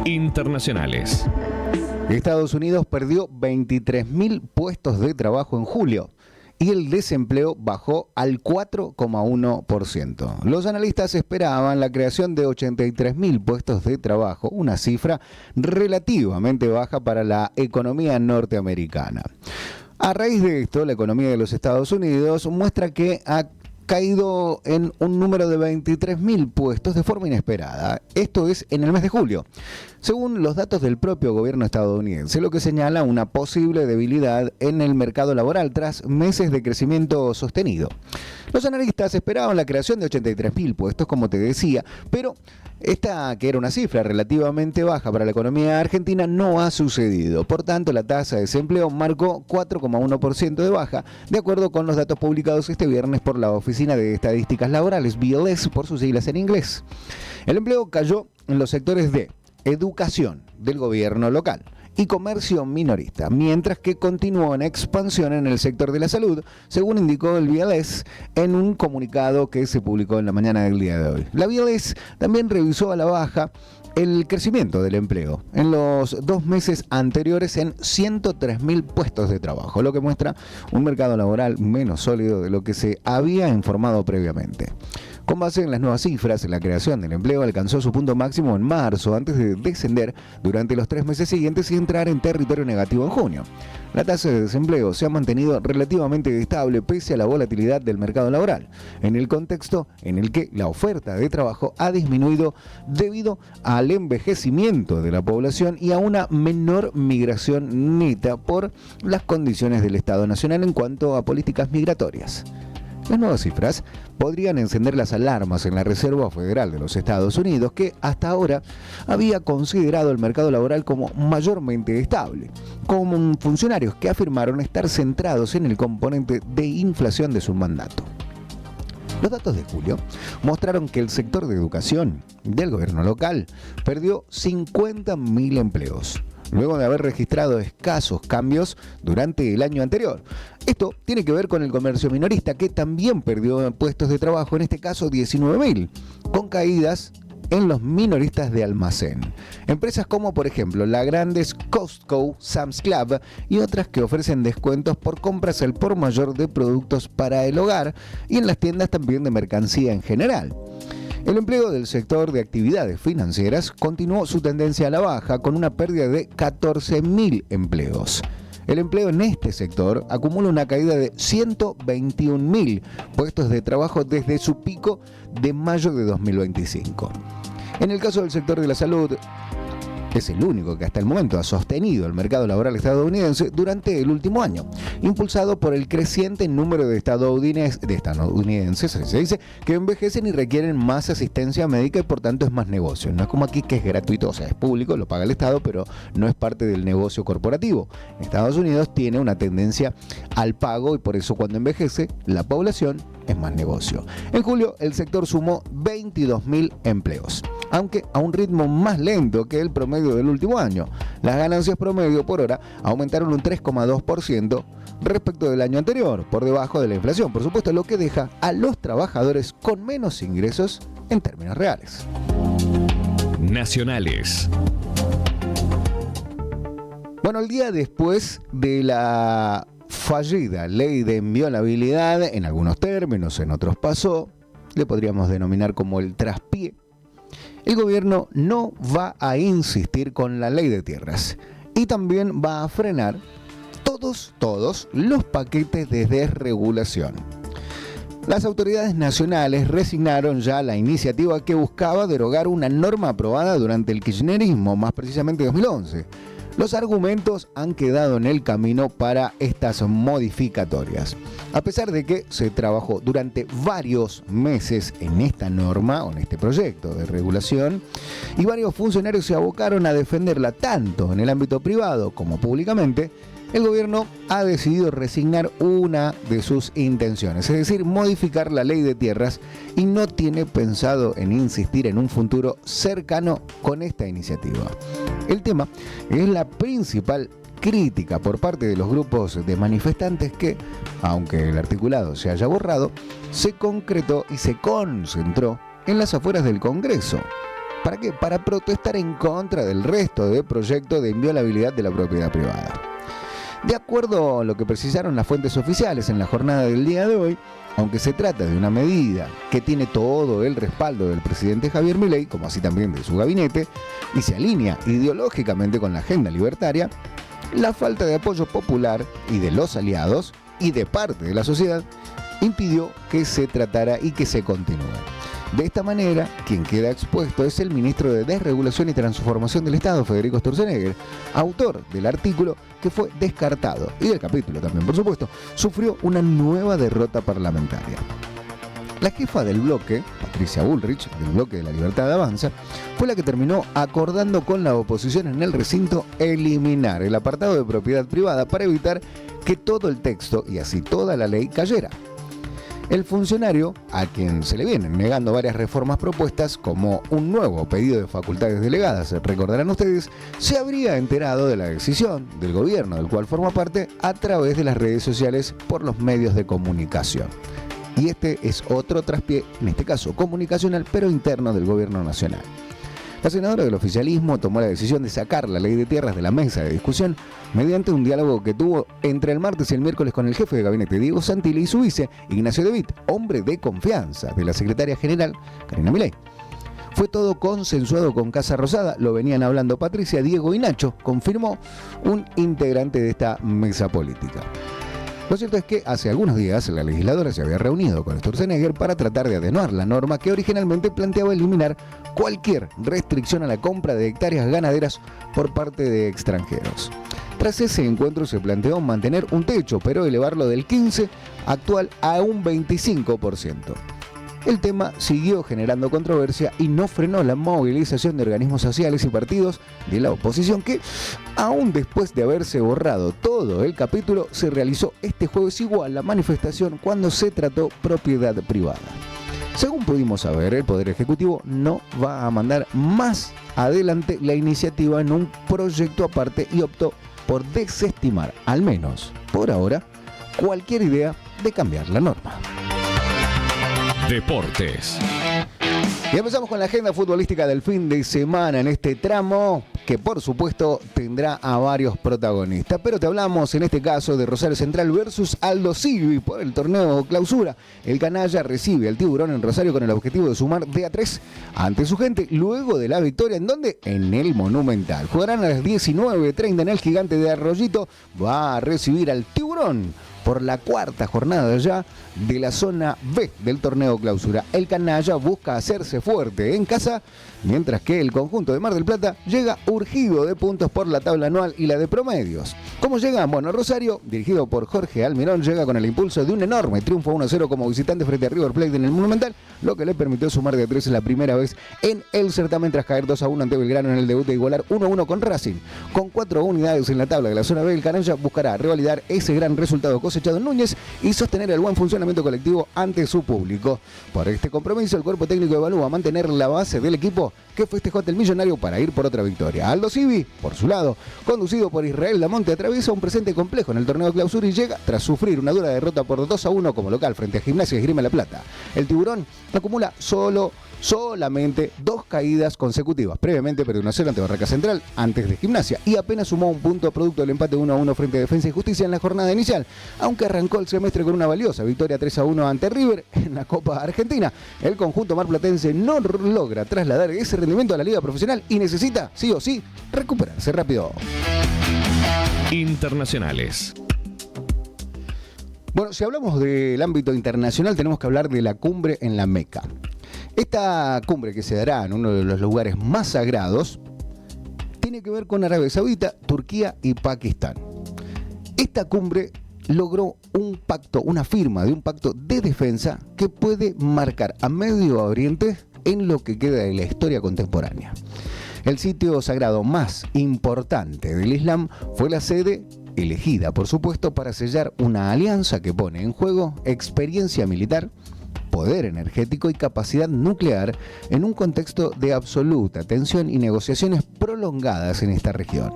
Internacionales. Estados Unidos perdió 23.000 puestos de trabajo en julio y el desempleo bajó al 4,1%. Los analistas esperaban la creación de 83.000 puestos de trabajo, una cifra relativamente baja para la economía norteamericana. A raíz de esto, la economía de los Estados Unidos muestra que ha caído en un número de 23.000 puestos de forma inesperada. Esto es en el mes de julio, según los datos del propio gobierno estadounidense, lo que señala una posible debilidad en el mercado laboral tras meses de crecimiento sostenido. Los analistas esperaban la creación de 83.000 puestos, como te decía, pero esta, que era una cifra relativamente baja para la economía argentina, no ha sucedido. Por tanto, la tasa de desempleo marcó 4,1% de baja, de acuerdo con los datos publicados este viernes por la Oficina de Estadísticas Laborales, BLS por sus siglas en inglés. El empleo cayó en los sectores de educación del gobierno local y comercio minorista, mientras que continuó en expansión en el sector de la salud, según indicó el BLS en un comunicado que se publicó en la mañana del día de hoy. La BLS también revisó a la baja el crecimiento del empleo en los 2 meses anteriores en 103.000 puestos de trabajo, lo que muestra un mercado laboral menos sólido de lo que se había informado previamente. Con base en las nuevas cifras, la creación del empleo alcanzó su punto máximo en marzo, antes de descender durante los 3 meses siguientes y entrar en territorio negativo en junio. La tasa de desempleo se ha mantenido relativamente estable pese a la volatilidad del mercado laboral, en el contexto en el que la oferta de trabajo ha disminuido debido al envejecimiento de la población y a una menor migración neta por las condiciones del Estado Nacional en cuanto a políticas migratorias. Las nuevas cifras podrían encender las alarmas en la Reserva Federal de los Estados Unidos, que hasta ahora había considerado el mercado laboral como mayormente estable, con funcionarios que afirmaron estar centrados en el componente de inflación de su mandato. Los datos de julio mostraron que el sector de educación del gobierno local perdió 50.000 empleos, luego de haber registrado escasos cambios durante el año anterior. Esto tiene que ver con el comercio minorista, que también perdió puestos de trabajo, en este caso 19.000, con caídas en los minoristas de almacén. Empresas como, por ejemplo, la grandes Costco, Sam's Club y otras que ofrecen descuentos por compras al por mayor de productos para el hogar y en las tiendas también de mercancía en general. El empleo del sector de actividades financieras continuó su tendencia a la baja, con una pérdida de 14.000 empleos. El empleo en este sector acumula una caída de 121.000 puestos de trabajo desde su pico de mayo de 2025. En el caso del sector de la salud, es el único que hasta el momento ha sostenido el mercado laboral estadounidense durante el último año, impulsado por el creciente número de estadounidenses, se dice, que envejecen y requieren más asistencia médica y por tanto es más negocio. No es como aquí, que es gratuito, o sea, es público, lo paga el Estado, pero no es parte del negocio corporativo. Estados Unidos tiene una tendencia al pago y por eso cuando envejece la población es más negocio. En julio el sector sumó 22.000 empleos, aunque a un ritmo más lento que el promedio del último año. Las ganancias promedio por hora aumentaron un 3,2% respecto del año anterior, por debajo de la inflación, por supuesto, lo que deja a los trabajadores con menos ingresos en términos reales. Nacionales. Bueno, el día después de la fallida ley de inviolabilidad, en algunos términos, en otros pasó, le podríamos denominar como el traspié, el gobierno no va a insistir con la ley de tierras y también va a frenar todos los paquetes de desregulación. Las autoridades nacionales resignaron ya la iniciativa que buscaba derogar una norma aprobada durante el kirchnerismo, más precisamente 2011. Los argumentos han quedado en el camino para estas modificatorias. A pesar de que se trabajó durante varios meses en esta norma o en este proyecto de regulación y varios funcionarios se abocaron a defenderla tanto en el ámbito privado como públicamente, el gobierno ha decidido resignar una de sus intenciones, es decir, modificar la ley de tierras, y no tiene pensado en insistir en un futuro cercano con esta iniciativa. El tema es la principal crítica por parte de los grupos de manifestantes que, aunque el articulado se haya borrado, se concretó y se concentró en las afueras del Congreso. ¿Para qué? Para protestar en contra del resto de proyectos de inviolabilidad de la propiedad privada. De acuerdo a lo que precisaron las fuentes oficiales en la jornada del día de hoy, aunque se trata de una medida que tiene todo el respaldo del presidente Javier Milei, como así también de su gabinete, y se alinea ideológicamente con la agenda libertaria, la falta de apoyo popular y de los aliados y de parte de la sociedad impidió que se tratara y que se continúe. De esta manera, quien queda expuesto es el ministro de Desregulación y Transformación del Estado, Federico Sturzenegger, autor del artículo que fue descartado, y del capítulo también, por supuesto, sufrió una nueva derrota parlamentaria. La jefa del bloque, Patricia Bullrich, del bloque de la Libertad Avanza, fue la que terminó acordando con la oposición en el recinto eliminar el apartado de propiedad privada para evitar que todo el texto y así toda la ley cayera. El funcionario, a quien se le vienen negando varias reformas propuestas, como un nuevo pedido de facultades delegadas, recordarán ustedes, se habría enterado de la decisión del gobierno del cual forma parte a través de las redes sociales por los medios de comunicación. Y este es otro traspié, en este caso comunicacional, pero interno del gobierno nacional. La senadora del oficialismo tomó la decisión de sacar la ley de tierras de la mesa de discusión mediante un diálogo que tuvo entre el martes y el miércoles con el jefe de gabinete Diego Santilli y su vice Ignacio De Witt, hombre de confianza de la secretaria general Karina Milei. Fue todo consensuado con Casa Rosada, lo venían hablando Patricia, Diego y Nacho, confirmó un integrante de esta mesa política. Lo cierto es que hace algunos días la legisladora se había reunido con Sturzenegger para tratar de atenuar la norma que originalmente planteaba eliminar cualquier restricción a la compra de hectáreas ganaderas por parte de extranjeros. Tras ese encuentro se planteó mantener un techo, pero elevarlo del 15% actual a un 25%. El tema siguió generando controversia y no frenó la movilización de organismos sociales y partidos de la oposición que, aún después de haberse borrado todo el capítulo, se realizó este jueves igual la manifestación cuando se trató propiedad privada. Según pudimos saber, el Poder Ejecutivo no va a mandar más adelante la iniciativa en un proyecto aparte y optó por desestimar, al menos por ahora, cualquier idea de cambiar la norma. Deportes. Y empezamos con la agenda futbolística del fin de semana en este tramo que por supuesto tendrá a varios protagonistas. Pero te hablamos en este caso de Rosario Central versus Aldo Civi por el torneo Clausura. El canalla recibe al Tiburón en Rosario con el objetivo de sumar de a 3 ante su gente luego de la victoria. ¿En dónde? En el Monumental. Jugarán a las 19:30 en el Gigante de Arroyito. Va a recibir al Tiburón por la cuarta jornada ya de la zona B del torneo Clausura. El canalla busca hacerse fuerte en casa, mientras que el conjunto de Mar del Plata llega urgido de puntos por la tabla anual y la de promedios. ¿Cómo llega? Bueno, Rosario, dirigido por Jorge Almirón, llega con el impulso de un enorme triunfo 1-0 como visitante frente a River Plate en el Monumental, lo que le permitió sumar de a 3 la primera vez en el certamen tras caer 2-1 ante Belgrano en el debut de igualar 1-1 con Racing. Con 4 unidades en la tabla de la zona B, el canalla buscará revalidar ese gran resultado cosechado en Núñez y sostener el buen funcionamiento colectivo ante su público. Por este compromiso, el cuerpo técnico evalúa mantener la base del equipo que festejó ante el Millonario para ir por otra victoria. Aldo Civi, por su lado, conducido por Israel Damonte, atraviesa un presente complejo en el torneo Clausura y llega tras sufrir una dura derrota por 2-1 como local frente a Gimnasia y Esgrima La Plata. El Tiburón acumula solamente 2 caídas consecutivas. Previamente perdió 1-0 ante Barraca Central, antes de Gimnasia, y apenas sumó un punto producto del empate 1-1 frente a Defensa y Justicia en la jornada inicial, aunque arrancó el semestre con una valiosa victoria 3-1 ante River en la Copa Argentina. El conjunto marplatense no logra trasladar ese rendimiento a la liga profesional y necesita, sí o sí, recuperarse rápido. Internacionales. Bueno, si hablamos del ámbito internacional, tenemos que hablar de la cumbre en la Meca. Esta cumbre, que se dará en uno de los lugares más sagrados, tiene que ver con Arabia Saudita, Turquía y Pakistán. Esta cumbre logró un pacto, una firma de un pacto de defensa que puede marcar a Medio Oriente en lo que queda de la historia contemporánea. El sitio sagrado más importante del Islam fue la sede elegida, por supuesto, para sellar una alianza que pone en juego experiencia militar, poder energético y capacidad nuclear en un contexto de absoluta tensión y negociaciones prolongadas en esta región.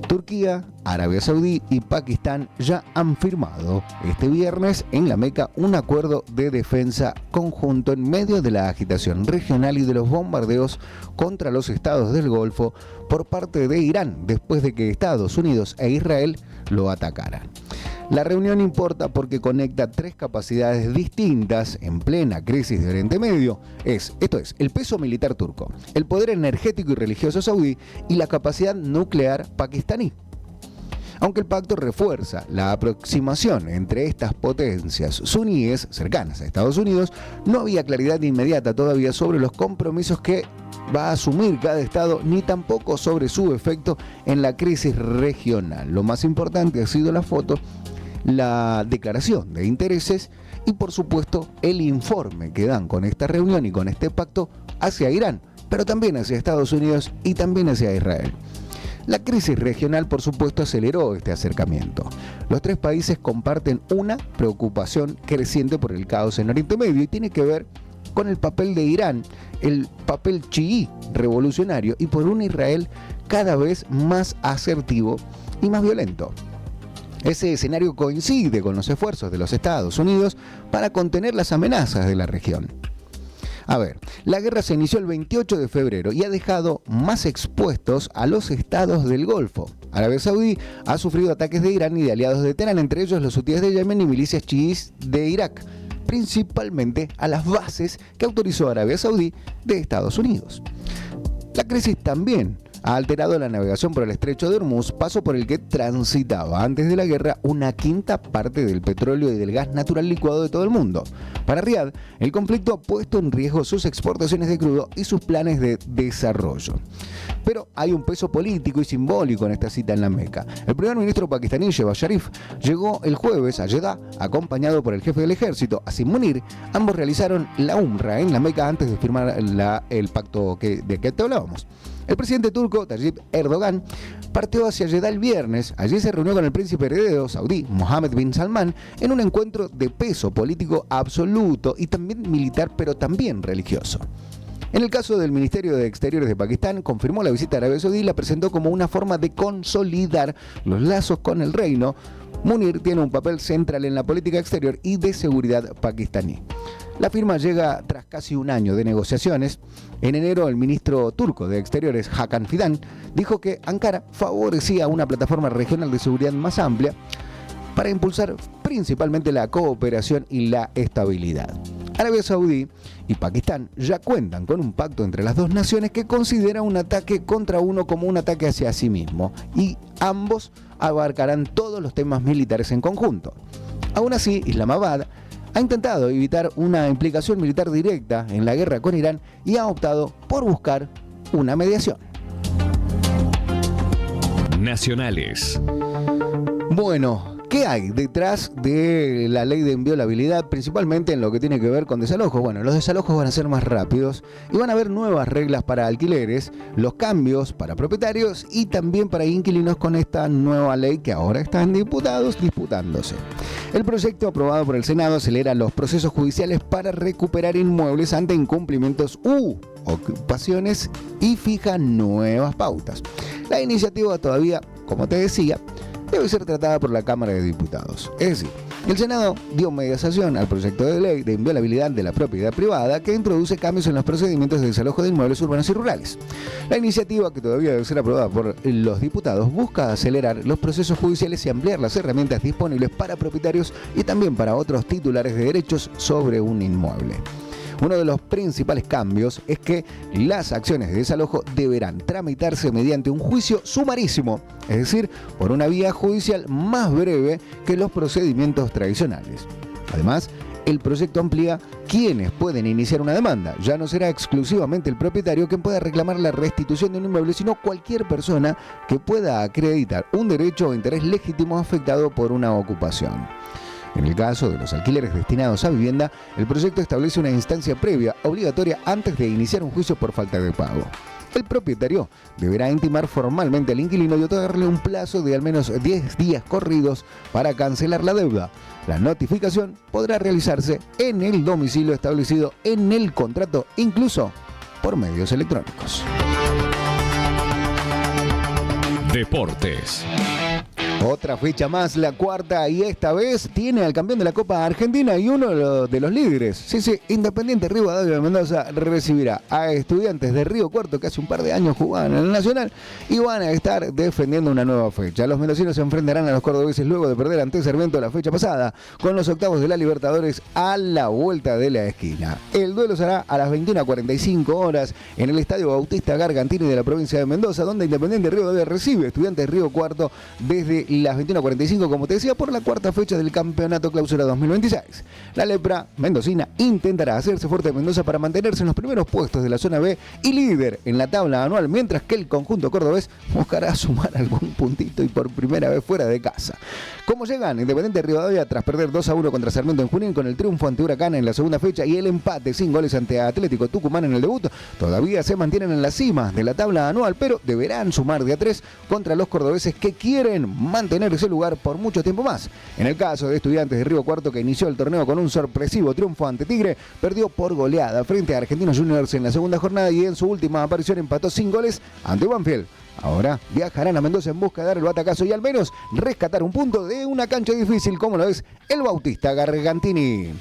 Turquía, Arabia Saudí y Pakistán ya han firmado este viernes en la Meca un acuerdo de defensa conjunto en medio de la agitación regional y de los bombardeos contra los estados del Golfo por parte de Irán después de que Estados Unidos e Israel lo atacaran. La reunión importa porque conecta tres capacidades distintas en plena crisis de Oriente Medio. Esto es, el peso militar turco, el poder energético y religioso saudí y la capacidad nuclear pakistaní. Aunque el pacto refuerza la aproximación entre estas potencias suníes cercanas a Estados Unidos, no había claridad inmediata todavía sobre los compromisos que va a asumir cada estado, ni tampoco sobre su efecto en la crisis regional. Lo más importante ha sido la foto, la declaración de intereses y por supuesto el informe que dan con esta reunión y con este pacto hacia Irán, pero también hacia Estados Unidos y también hacia Israel. La crisis regional, por supuesto, aceleró este acercamiento. Los tres países comparten una preocupación creciente por el caos en Oriente Medio y tiene que ver con el papel de Irán, el papel chií revolucionario y por un Israel cada vez más asertivo y más violento. Ese escenario coincide con los esfuerzos de los Estados Unidos para contener las amenazas de la región. A ver, la guerra se inició el 28 de febrero y ha dejado más expuestos a los estados del Golfo. Arabia Saudí ha sufrido ataques de Irán y de aliados de Teherán, entre ellos los hutíes de Yemen y milicias chiíes de Irak, principalmente a las bases que autorizó Arabia Saudí de Estados Unidos. La crisis también ha alterado la navegación por el estrecho de Hormuz, paso por el que transitaba antes de la guerra una quinta parte del petróleo y del gas natural licuado de todo el mundo. Para Riad, el conflicto ha puesto en riesgo sus exportaciones de crudo y sus planes de desarrollo. Pero hay un peso político y simbólico en esta cita en la Meca. El primer ministro pakistaní, Shehbaz Sharif, llegó el jueves a Jeddah acompañado por el jefe del ejército, Asim Munir. Ambos realizaron la Umra en la Meca antes de firmar el pacto de que te hablábamos. El presidente turco, Tayyip Erdogan, partió hacia Jeddah el viernes. Allí se reunió con el príncipe heredero saudí, Mohammed bin Salman, en un encuentro de peso político absoluto y también militar, pero también religioso. En el caso del Ministerio de Exteriores de Pakistán, confirmó la visita a Arabia Saudí y la presentó como una forma de consolidar los lazos con el reino. Munir tiene un papel central en la política exterior y de seguridad pakistaní. La firma llega tras casi un año de negociaciones. En enero, el ministro turco de Exteriores, Hakan Fidan, dijo que Ankara favorecía una plataforma regional de seguridad más amplia para impulsar principalmente la cooperación y la estabilidad. Arabia Saudí y Pakistán ya cuentan con un pacto entre las dos naciones que considera un ataque contra uno como un ataque hacia sí mismo, y ambos abarcarán todos los temas militares en conjunto. Aún así, Islamabad ha intentado evitar una implicación militar directa en la guerra con Irán y ha optado por buscar una mediación. Nacionales. Bueno, ¿qué hay detrás de la ley de inviolabilidad, principalmente en lo que tiene que ver con desalojos? Bueno, los desalojos van a ser más rápidos y van a haber nuevas reglas para alquileres, los cambios para propietarios y también para inquilinos con esta nueva ley que ahora están diputados disputándose. El proyecto aprobado por el Senado acelera los procesos judiciales para recuperar inmuebles ante incumplimientos u ocupaciones y fija nuevas pautas. La iniciativa todavía, como te decía, debe ser tratada por la Cámara de Diputados. Es decir, el Senado dio mediación al proyecto de ley de inviolabilidad de la propiedad privada que introduce cambios en los procedimientos de desalojo de inmuebles urbanos y rurales. La iniciativa, que todavía debe ser aprobada por los diputados, busca acelerar los procesos judiciales y ampliar las herramientas disponibles para propietarios y también para otros titulares de derechos sobre un inmueble. Uno de los principales cambios es que las acciones de desalojo deberán tramitarse mediante un juicio sumarísimo, es decir, por una vía judicial más breve que los procedimientos tradicionales. Además, el proyecto amplía quiénes pueden iniciar una demanda. Ya no será exclusivamente el propietario quien pueda reclamar la restitución de un inmueble, sino cualquier persona que pueda acreditar un derecho o interés legítimo afectado por una ocupación. En el caso de los alquileres destinados a vivienda, el proyecto establece una instancia previa obligatoria antes de iniciar un juicio por falta de pago. El propietario deberá intimar formalmente al inquilino y otorgarle un plazo de al menos 10 días corridos para cancelar la deuda. La notificación podrá realizarse en el domicilio establecido en el contrato, incluso por medios electrónicos. Deportes. Otra fecha más, la cuarta, y esta vez tiene al campeón de la Copa Argentina y uno de los líderes. Sí, Independiente Rivadavia de Mendoza recibirá a Estudiantes de Río Cuarto, que hace un par de años jugaban en el Nacional, y van a estar defendiendo una nueva fecha. Los mendocinos se enfrentarán a los cordobeses luego de perder ante Sarmiento la fecha pasada, con los octavos de la Libertadores a la vuelta de la esquina. El duelo será a las 21:45 horas en el Estadio Bautista Gargantini de la provincia de Mendoza, donde Independiente Rivadavia recibe a Estudiantes de Río Cuarto desde las 21:45, como te decía, por la cuarta fecha del Campeonato Clausura 2026. La lepra mendocina intentará hacerse fuerte de Mendoza para mantenerse en los primeros puestos de la zona B y líder en la tabla anual, mientras que el conjunto cordobés buscará sumar algún puntito y por primera vez fuera de casa. ¿Cómo llegan? Independiente Rivadavia tras perder 2-1 contra Sarmiento en Junín, con el triunfo ante Huracán en la segunda fecha y el empate sin goles ante Atlético Tucumán en el debut, todavía se mantienen en la cima de la tabla anual, pero deberán sumar de a 3 contra los cordobeses, que quieren mantener ese lugar por mucho tiempo más. En el caso de Estudiantes de Río Cuarto, que inició el torneo con un sorpresivo triunfo ante Tigre, perdió por goleada frente a Argentinos Juniors en la segunda jornada y en su última aparición empató sin goles ante Banfield. Ahora viajarán a Mendoza en busca de dar el batacazo y al menos rescatar un punto de una cancha difícil como lo es el Bautista Gargantini.